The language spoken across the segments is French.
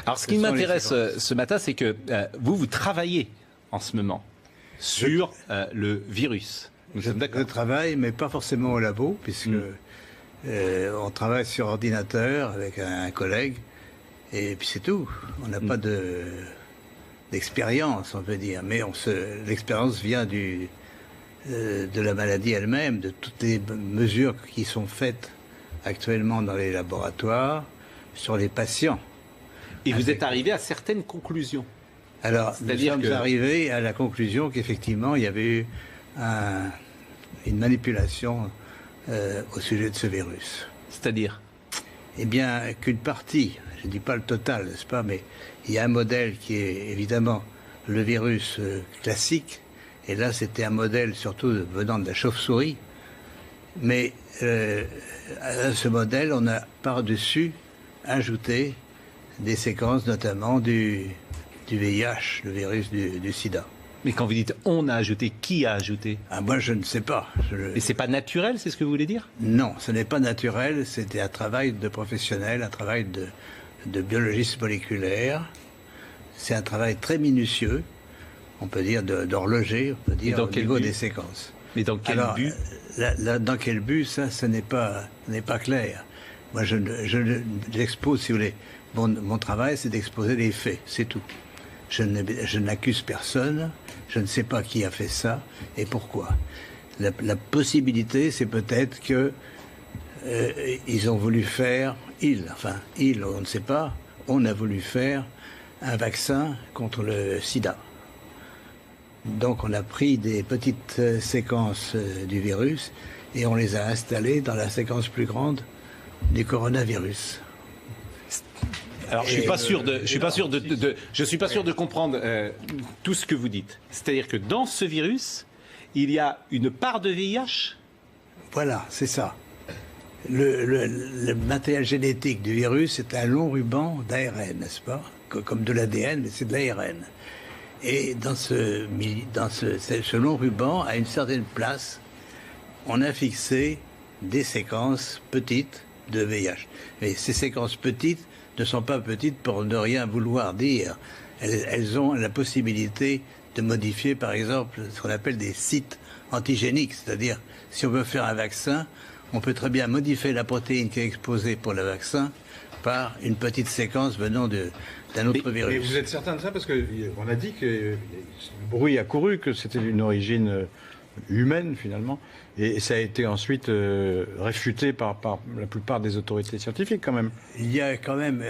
Alors, ce qui m'intéresse ce matin, c'est que vous travaillez en ce moment sur le virus. Je travaille, mais pas forcément au labo, puisque on travaille sur ordinateur avec un collègue, et puis c'est tout. On n'a pas d'expérience, on peut dire, mais l'expérience vient de la maladie elle-même, de toutes les mesures qui sont faites actuellement dans les laboratoires sur les patients. Et vous êtes arrivé à certaines conclusions. Alors, nous sommes arrivés à la conclusion qu'effectivement, il y avait eu une manipulation au sujet de ce virus. C'est-à-dire? Eh bien, qu'une partie, je ne dis pas le total, n'est-ce pas, mais il y a un modèle qui est évidemment le virus classique, et là, c'était un modèle surtout venant de la chauve-souris, mais à ce modèle, on a par-dessus ajouté des séquences, notamment du VIH, le virus du sida. Mais quand vous dites « on a ajouté », qui a ajouté? Moi, je ne sais pas. Et c'est pas naturel, c'est ce que vous voulez dire? Non, ce n'est pas naturel. C'était un travail de professionnel, un travail de biologiste moléculaire. C'est un travail très minutieux, on peut dire d'horloger, on peut dire au niveau des séquences. Mais dans quel but? Dans quel but, ça, ce n'est pas clair. Moi, j'expose, si vous voulez, mon travail, c'est d'exposer les faits, c'est tout. Je n'accuse personne, je ne sais pas qui a fait ça et pourquoi. La possibilité, c'est peut-être que ils ont voulu faire, on ne sait pas, on a voulu faire un vaccin contre le sida. Donc on a pris des petites séquences du virus et on les a installées dans la séquence plus grande du coronavirus. Alors, je suis pas sûr de comprendre tout ce que vous dites. C'est-à-dire que dans ce virus, il y a une part de VIH? Voilà, c'est ça. Le matériel génétique du virus est un long ruban d'ARN, n'est-ce pas? Comme de l'ADN, mais c'est de l'ARN. Et dans ce long ruban, à une certaine place, on a fixé des séquences petites de VIH. Mais ces séquences petites ne sont pas petites pour ne rien vouloir dire. Elles ont la possibilité de modifier, par exemple, ce qu'on appelle des sites antigéniques. C'est-à-dire, si on veut faire un vaccin, on peut très bien modifier la protéine qui est exposée pour le vaccin par une petite séquence venant d'un autre virus. Mais vous êtes certain de ça? Parce qu'on a dit que le bruit a couru, que c'était d'une origine humaine, finalement. Et ça a été ensuite réfuté par la plupart des autorités scientifiques, quand même. Il y a quand même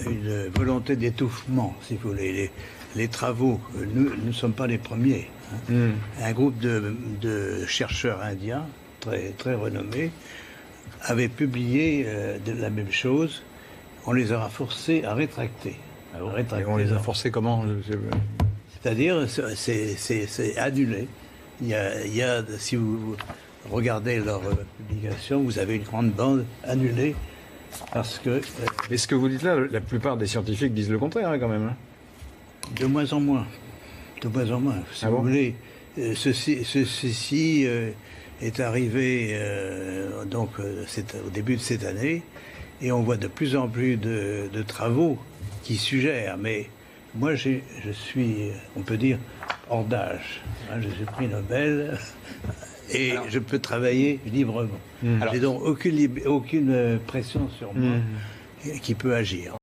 une volonté d'étouffement, si vous voulez. Les travaux, nous ne sommes pas les premiers. Un groupe de chercheurs indiens, très, très renommés, avait publié la même chose. On les aura forcés à rétracter. Et on les a forcés comment? C'est-à-dire, c'est annulé. Il y a, si vous regardez leur publication, vous avez une grande bande annulée parce que... Mais ce que vous dites là, la plupart des scientifiques disent le contraire, quand même. De moins en moins. De moins en moins. Si vous voulez, ceci est arrivé au début de cette année et on voit de plus en plus de travaux qui suggèrent, mais moi je suis, on peut dire, hors d'âge. Je suis prix Nobel et je peux travailler librement. J'ai donc aucune pression sur moi qui peut agir.